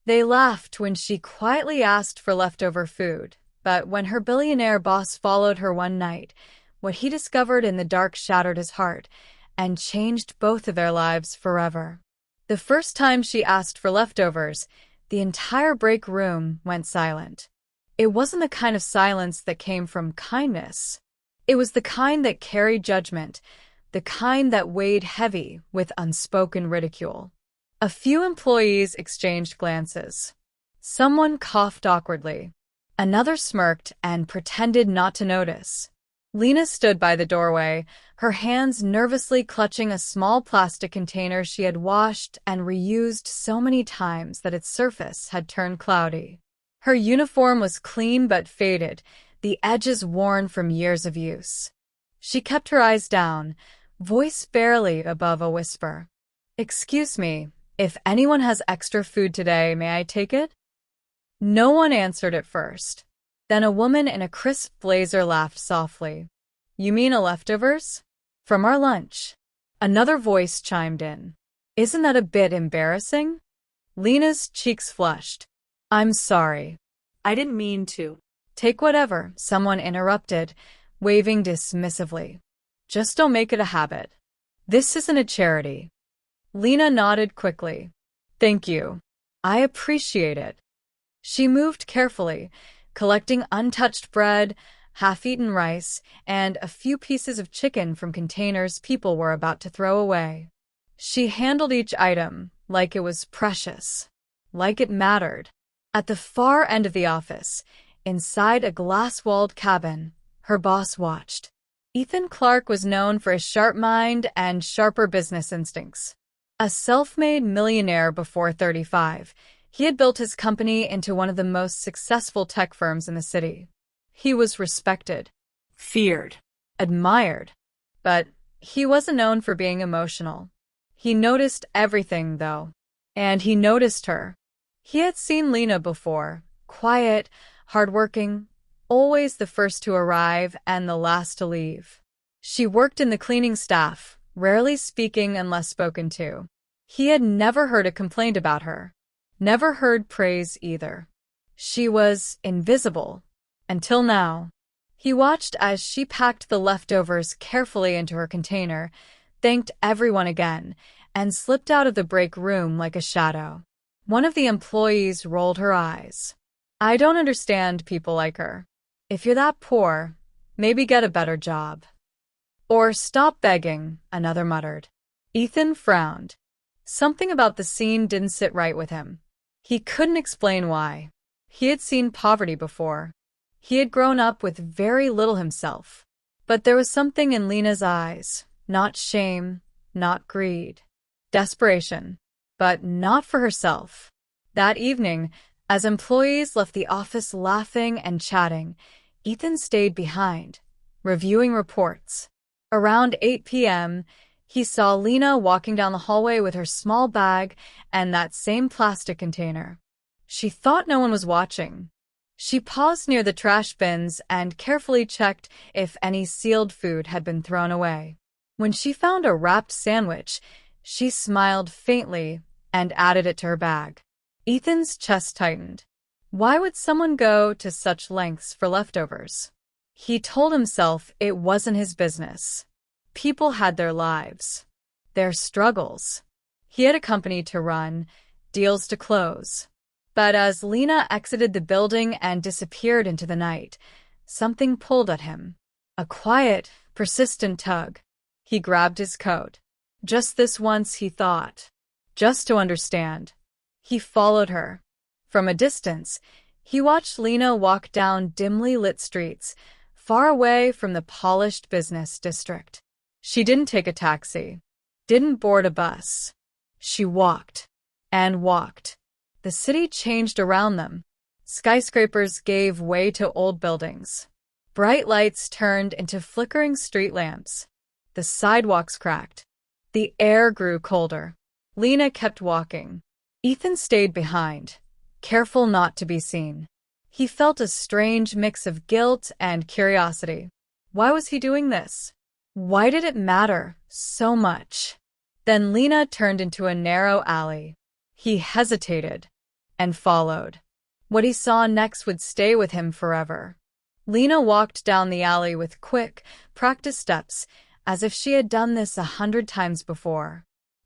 They laughed when she quietly asked for leftover food, but when her billionaire boss followed her one night, what he discovered in the dark shattered his heart and changed both of their lives forever. The first time she asked for leftovers, the entire break room went silent. It wasn't the kind of silence that came from kindness. It was the kind that carried judgment, the kind that weighed heavy with unspoken ridicule. A few employees exchanged glances. Someone coughed awkwardly. Another smirked and pretended not to notice. Lena stood by the doorway, her hands nervously clutching a small plastic container she had washed and reused so many times that its surface had turned cloudy. Her uniform was clean but faded, the edges worn from years of use. She kept her eyes down, voice barely above a whisper. "Excuse me, if anyone has extra food today, may I take it?" No one answered at first. Then a woman in a crisp blazer laughed softly. "You mean a leftovers? From our lunch." Another voice chimed in. "Isn't that a bit embarrassing?" Lena's cheeks flushed. "I'm sorry. I didn't mean to." "Take whatever," someone interrupted, waving dismissively. "Just don't make it a habit. This isn't a charity." Lena nodded quickly. "Thank you. I appreciate it." She moved carefully, collecting untouched bread, half-eaten rice, and a few pieces of chicken from containers people were about to throw away. She handled each item like it was precious, like it mattered. At the far end of the office, inside a glass-walled cabin, her boss watched. Ethan Clark was known for his sharp mind and sharper business instincts. A self-made millionaire before 35, he had built his company into one of the most successful tech firms in the city. He was respected, feared, admired, but he wasn't known for being emotional. He noticed everything, though, and he noticed her. He had seen Lena before, quiet, hardworking, always the first to arrive and the last to leave. She worked in the cleaning staff, rarely speaking unless spoken to. He had never heard a complaint about her. Never heard praise either. She was invisible. Until now. He watched as she packed the leftovers carefully into her container, thanked everyone again, and slipped out of the break room like a shadow. One of the employees rolled her eyes. "I don't understand people like her. If you're that poor, maybe get a better job." "Or stop begging," another muttered. Ethan frowned. Something about the scene didn't sit right with him. He couldn't explain why. He had seen poverty before. He had grown up with very little himself. But there was something in Lena's eyes, not shame, not greed. Desperation, but not for herself. That evening, as employees left the office laughing and chatting, Ethan stayed behind, reviewing reports. Around 8 p.m., he saw Lena walking down the hallway with her small bag and that same plastic container. She thought no one was watching. She paused near the trash bins and carefully checked if any sealed food had been thrown away. When she found a wrapped sandwich, she smiled faintly and added it to her bag. Ethan's chest tightened. Why would someone go to such lengths for leftovers? He told himself it wasn't his business. People had their lives, their struggles. He had a company to run, deals to close. But as Lena exited the building and disappeared into the night, something pulled at him. A quiet, persistent tug. He grabbed his coat. Just this once, he thought. Just to understand. He followed her. From a distance, he watched Lena walk down dimly lit streets, far away from the polished business district. She didn't take a taxi, didn't board a bus. She walked and walked. The city changed around them. Skyscrapers gave way to old buildings. Bright lights turned into flickering street lamps. The sidewalks cracked. The air grew colder. Lena kept walking. Ethan stayed behind, careful not to be seen. He felt a strange mix of guilt and curiosity. Why was he doing this? Why did it matter so much? Then Lena turned into a narrow alley. He hesitated. and followed. What he saw next would stay with him forever. Lena walked down the alley with quick, practiced steps, as if she had done this 100 times before.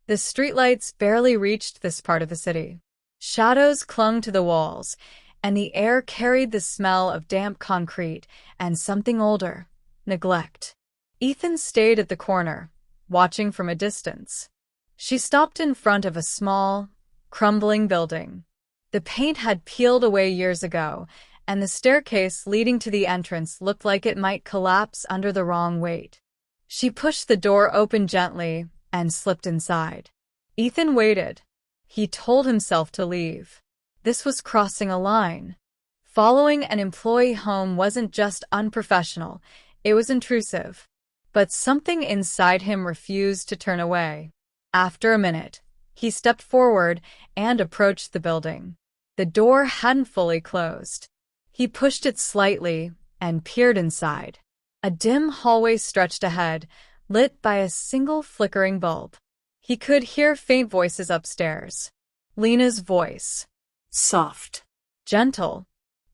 The streetlights barely reached this part of the city. Shadows clung to the walls, and the air carried the smell of damp concrete and something older, neglect. Ethan stayed at the corner, watching from a distance. She stopped in front of a small, crumbling building. The paint had peeled away years ago, and the staircase leading to the entrance looked like it might collapse under the wrong weight. She pushed the door open gently and slipped inside. Ethan waited. He told himself to leave. This was crossing a line. Following an employee home wasn't just unprofessional, it was intrusive. But something inside him refused to turn away. After a minute, he stepped forward and approached the building. The door hadn't fully closed. He pushed it slightly and peered inside. A dim hallway stretched ahead, lit by a single flickering bulb. He could hear faint voices upstairs. Lena's voice. Soft. Gentle.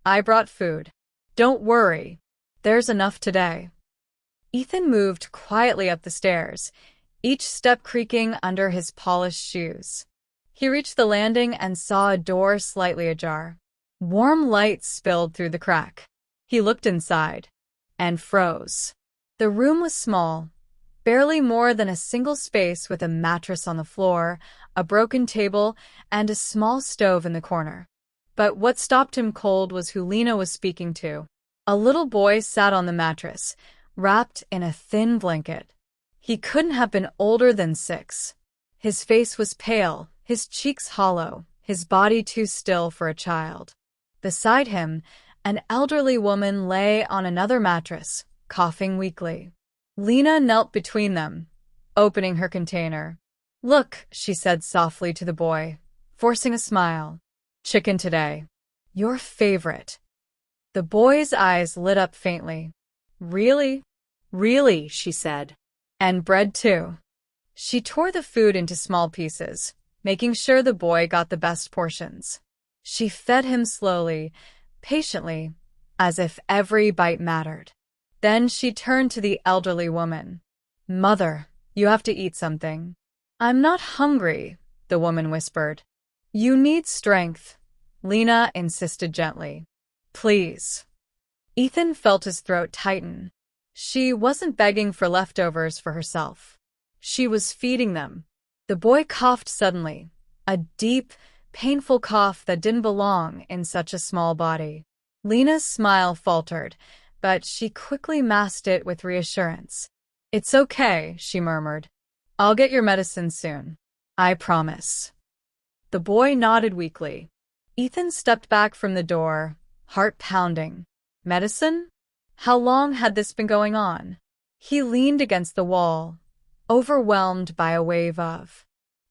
I brought food. Don't worry. There's enough today. Ethan moved quietly up the stairs, each step creaking under his polished shoes. He reached the landing and saw a door slightly ajar. Warm light spilled through the crack. He looked inside and froze. The room was small, barely more than a single space with a mattress on the floor, a broken table, and a small stove in the corner. But what stopped him cold was who Lena was speaking to. A little boy sat on the mattress, wrapped in a thin blanket. He couldn't have been older than 6. His face was pale, his cheeks hollow, his body too still for a child. Beside him, an elderly woman lay on another mattress, coughing weakly. Lena knelt between them, opening her container. Look, she said softly to the boy, forcing a smile. Chicken today. Your favorite. The boy's eyes lit up faintly. Really? Really, she said. And bread too. She tore the food into small pieces, making sure the boy got the best portions. She fed him slowly, patiently, as if every bite mattered. Then she turned to the elderly woman. Mother, you have to eat something. I'm not hungry, the woman whispered. You need strength, Lena insisted gently. Please. Ethan felt his throat tighten. She wasn't begging for leftovers for herself. She was feeding them. The boy coughed suddenly, a deep, painful cough that didn't belong in such a small body. Lena's smile faltered, but she quickly masked it with reassurance. It's okay, she murmured. I'll get your medicine soon. I promise. The boy nodded weakly. Ethan stepped back from the door, heart pounding. Medicine? How long had this been going on? He leaned against the wall, overwhelmed by a wave of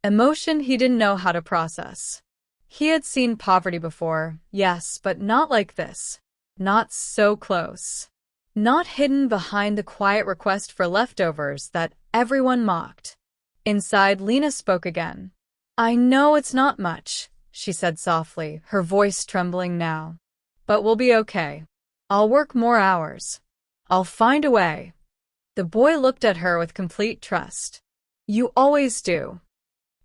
emotion he didn't know how to process. He had seen poverty before, yes, but not like this. Not so close. Not hidden behind the quiet request for leftovers that everyone mocked. Inside, Lena spoke again. I know it's not much, she said softly, her voice trembling now. But we'll be okay. I'll work more hours. I'll find a way. The boy looked at her with complete trust. You always do.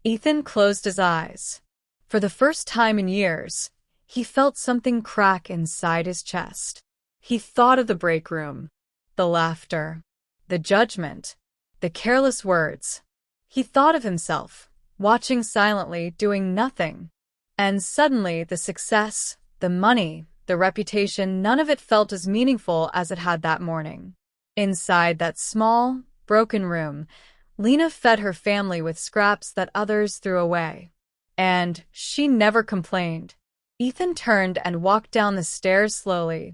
Ethan closed his eyes. For the first time in years, he felt something crack inside his chest. He thought of the break room, the laughter, the judgment, the careless words. He thought of himself, watching silently, doing nothing. And suddenly the success, the money, the reputation, none of it felt as meaningful as it had that morning. Inside that small, broken room, Lena fed her family with scraps that others threw away. And she never complained. Ethan turned and walked down the stairs slowly,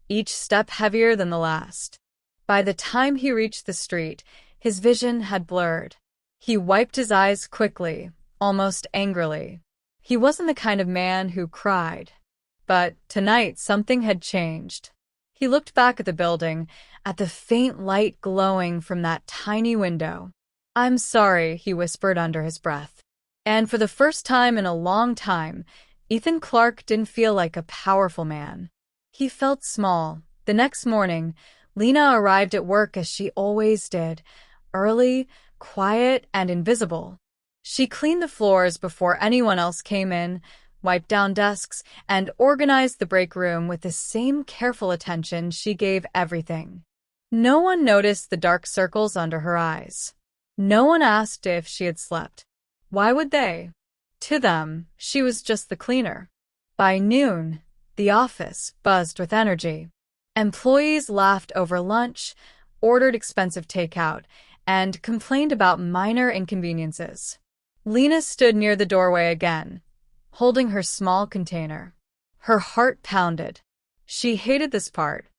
each step heavier than the last. By the time he reached the street, his vision had blurred. He wiped his eyes quickly, almost angrily. He wasn't the kind of man who cried. But tonight something had changed. He looked back at the building, at the faint light glowing from that tiny window. I'm sorry, he whispered under his breath. And for the first time in a long time, Ethan Clark didn't feel like a powerful man. He felt small. The next morning, Lena arrived at work as she always did, early, quiet, and invisible. She cleaned the floors before anyone else came in, wiped down desks, and organized the break room with the same careful attention she gave everything. No one noticed the dark circles under her eyes. No one asked if she had slept. Why would they? To them, she was just the cleaner. By noon, the office buzzed with energy. Employees laughed over lunch, ordered expensive takeout, and complained about minor inconveniences. Lena stood near the doorway again, holding her small container. Her heart pounded. She hated this part,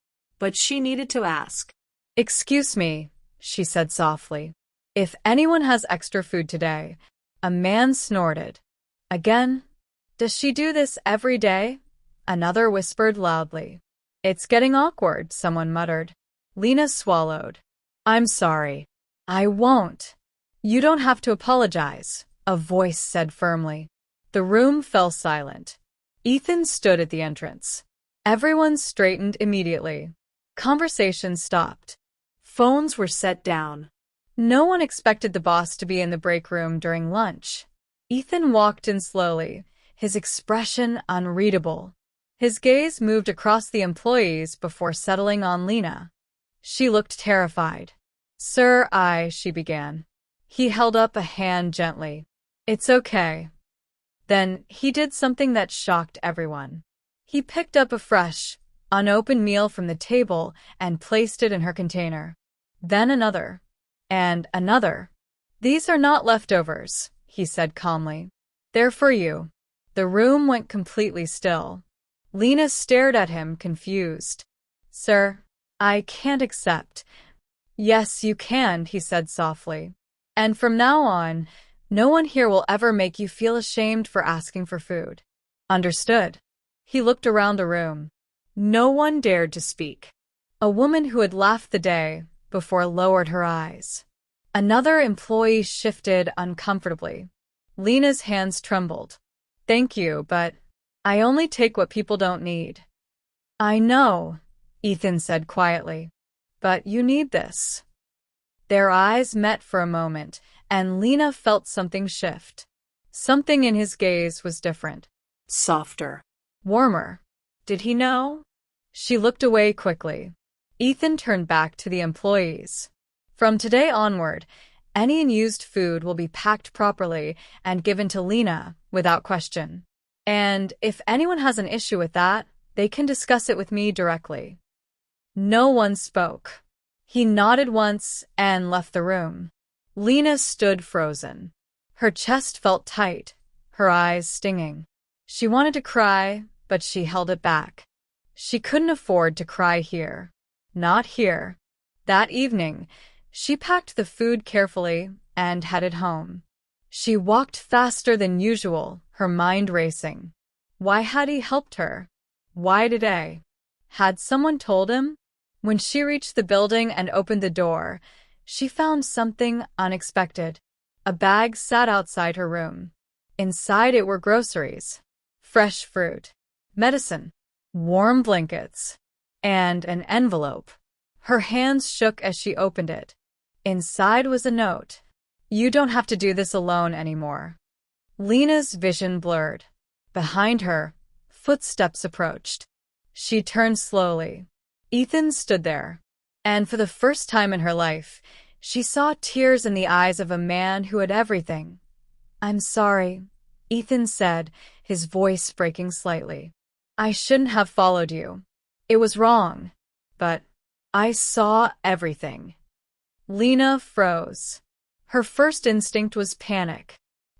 but she needed to ask. "Excuse me," she said softly. "If anyone has extra food today." A man snorted. "Again? Does she do this every day?" Another whispered loudly. "It's getting awkward," someone muttered. Lena swallowed. "I'm sorry. I won't." "You don't have to apologize," a voice said firmly. The room fell silent. Ethan stood at the entrance. Everyone straightened immediately. Conversation stopped. Phones were set down. No one expected the boss to be in the break room during lunch. Ethan walked in slowly, his expression unreadable. His gaze moved across the employees before settling on Lena. She looked terrified. "Sir, she began. He held up a hand gently. "It's okay." Then he did something that shocked everyone. He picked up a fresh, unopened meal from the table and placed it in her container. Then another. And another. "These are not leftovers," he said calmly. "They're for you." The room went completely still. Lena stared at him, confused. "Sir, I can't accept." "Yes, you can," he said softly. "And from now on, no one here will ever make you feel ashamed for asking for food." "Understood." He looked around the room. No one dared to speak. A woman who had laughed the day before lowered her eyes. Another employee shifted uncomfortably. Lena's hands trembled. "Thank you, but I only take what people don't need." "I know," Ethan said quietly, "but you need this." Their eyes met for a moment, and Lena felt something shift. Something in his gaze was different. Softer. Warmer. Did he know? She looked away quickly. Ethan turned back to the employees. "From today onward, any unused food will be packed properly and given to Lena without question. And if anyone has an issue with that, they can discuss it with me directly." No one spoke. He nodded once and left the room. Lena stood frozen. Her chest felt tight, her eyes stinging. She wanted to cry, but she held it back. She couldn't afford to cry here. Not here. That evening, she packed the food carefully and headed home. She walked faster than usual, her mind racing. Why had he helped her? Why today? Had someone told him? When she reached the building and opened the door, she found something unexpected. A bag sat outside her room. Inside it were groceries, fresh fruit, medicine, warm blankets, and an envelope. Her hands shook as she opened it. Inside was a note. "You don't have to do this alone anymore." Lena's vision blurred. Behind her, footsteps approached. She turned slowly. Ethan stood there, and for the first time in her life, she saw tears in the eyes of a man who had everything. "I'm sorry," Ethan said, his voice breaking slightly. "I shouldn't have followed you. It was wrong. But I saw everything." Lena froze. Her first instinct was panic.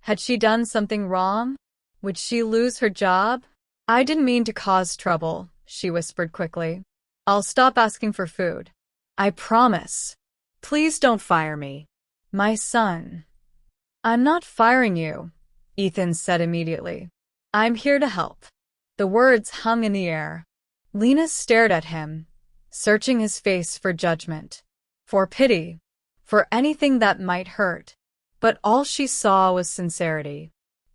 Had she done something wrong? Would she lose her job? "I didn't mean to cause trouble," she whispered quickly. "I'll stop asking for food. I promise. Please don't fire me." "My son." "I'm not firing you," Ethan said immediately. "I'm here to help." The words hung in the air. Lena stared at him, searching his face for judgment, for pity, for anything that might hurt. But all she saw was sincerity.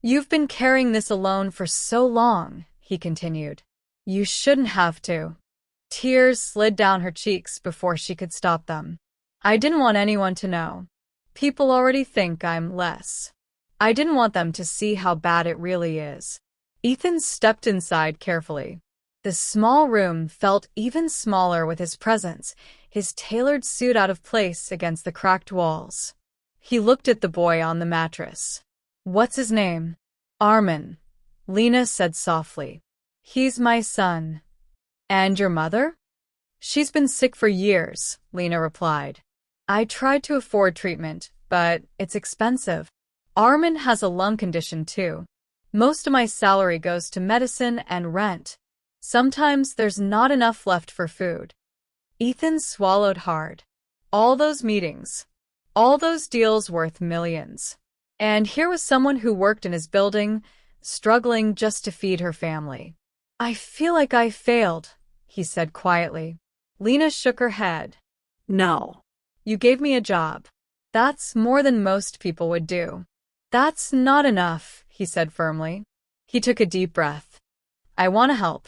You've been carrying this alone for so long, he continued. You shouldn't have to. Tears slid down her cheeks before she could stop them. I didn't want anyone to know. People already think I'm less. I didn't want them to see how bad it really is. Ethan stepped inside carefully. The small room felt even smaller with his presence, his tailored suit out of place against the cracked walls. He looked at the boy on the mattress. What's his name? Armin, Lena said softly. He's my son. And your mother? She's been sick for years, Lena replied. I tried to afford treatment, but it's expensive. Armin has a lung condition too. Most of my salary goes to medicine and rent. Sometimes there's not enough left for food. Ethan swallowed hard. All those meetings. All those deals worth millions. And here was someone who worked in his building, struggling just to feed her family. I feel like I failed, he said quietly. Lena shook her head. No. You gave me a job. That's more than most people would do. That's not enough, he said firmly. He took a deep breath. I want to help.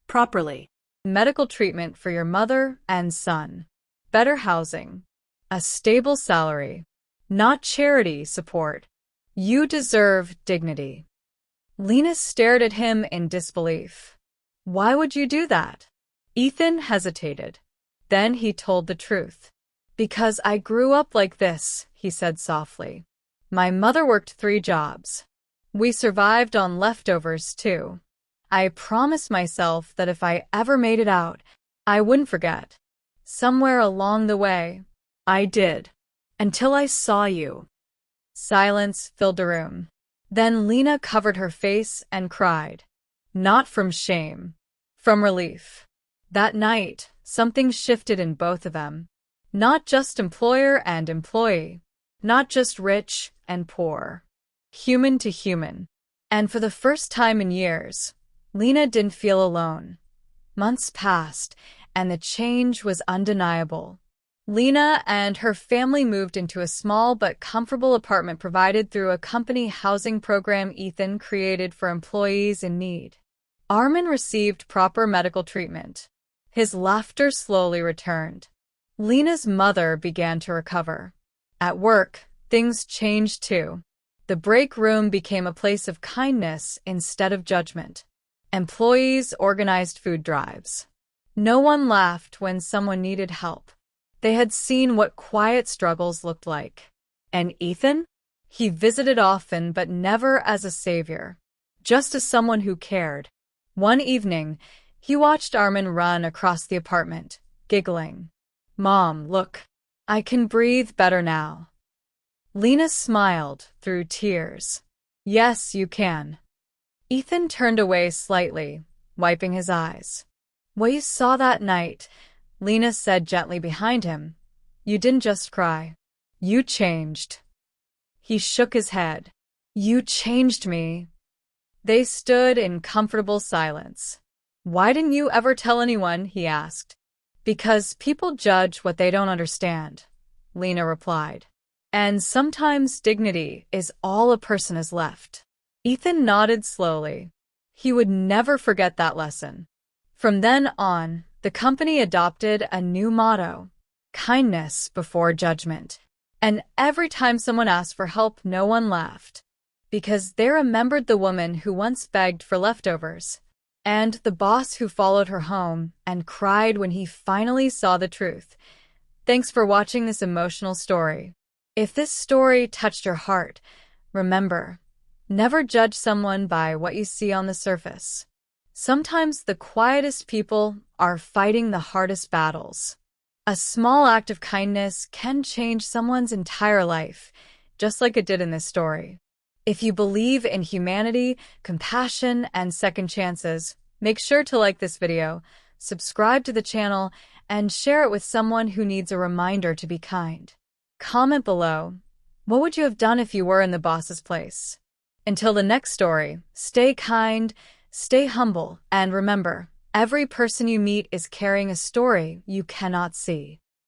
Properly. Medical treatment for your mother and son. Better housing. A stable salary. Not charity support. You deserve dignity. Lena stared at him in disbelief. Why would you do that? Ethan hesitated. Then he told the truth. Because I grew up like this, he said softly. My mother worked 3 jobs. We survived on leftovers, too. I promised myself that if I ever made it out, I wouldn't forget. Somewhere along the way, I did. Until I saw you. Silence filled the room. Then Lena covered her face and cried. Not from shame. From relief. That night, something shifted in both of them. Not just employer and employee. Not just rich and poor. Human to human. And for the first time in years, Lena didn't feel alone. Months passed, and the change was undeniable. Lena and her family moved into a small but comfortable apartment provided through a company housing program Ethan created for employees in need. Armin received proper medical treatment. His laughter slowly returned. Lena's mother began to recover. At work, things changed too. The break room became a place of kindness instead of judgment. Employees organized food drives. No one laughed when someone needed help. They had seen what quiet struggles looked like. And Ethan? He visited often, but never as a savior. Just as someone who cared. One evening, he watched Armin run across the apartment, giggling. Mom, look. I can breathe better now. Lena smiled through tears. Yes, you can. Ethan turned away slightly, wiping his eyes. What you saw that night, Lena said gently behind him. You didn't just cry. You changed. He shook his head. You changed me. They stood in comfortable silence. Why didn't you ever tell anyone? He asked. Because people judge what they don't understand, Lena replied. And sometimes dignity is all a person has left. Ethan nodded slowly. He would never forget that lesson. From then on, the company adopted a new motto, kindness before judgment. And every time someone asked for help, no one laughed. Because they remembered the woman who once begged for leftovers, and the boss who followed her home and cried when he finally saw the truth. Thanks for watching this emotional story. If this story touched your heart, remember, never judge someone by what you see on the surface. Sometimes the quietest people are fighting the hardest battles. A small act of kindness can change someone's entire life, just like it did in this story. If you believe in humanity, compassion, and second chances, make sure to like this video, subscribe to the channel, and share it with someone who needs a reminder to be kind. Comment below, what would you have done if you were in the boss's place? Until the next story, stay kind, stay humble, and remember, every person you meet is carrying a story you cannot see.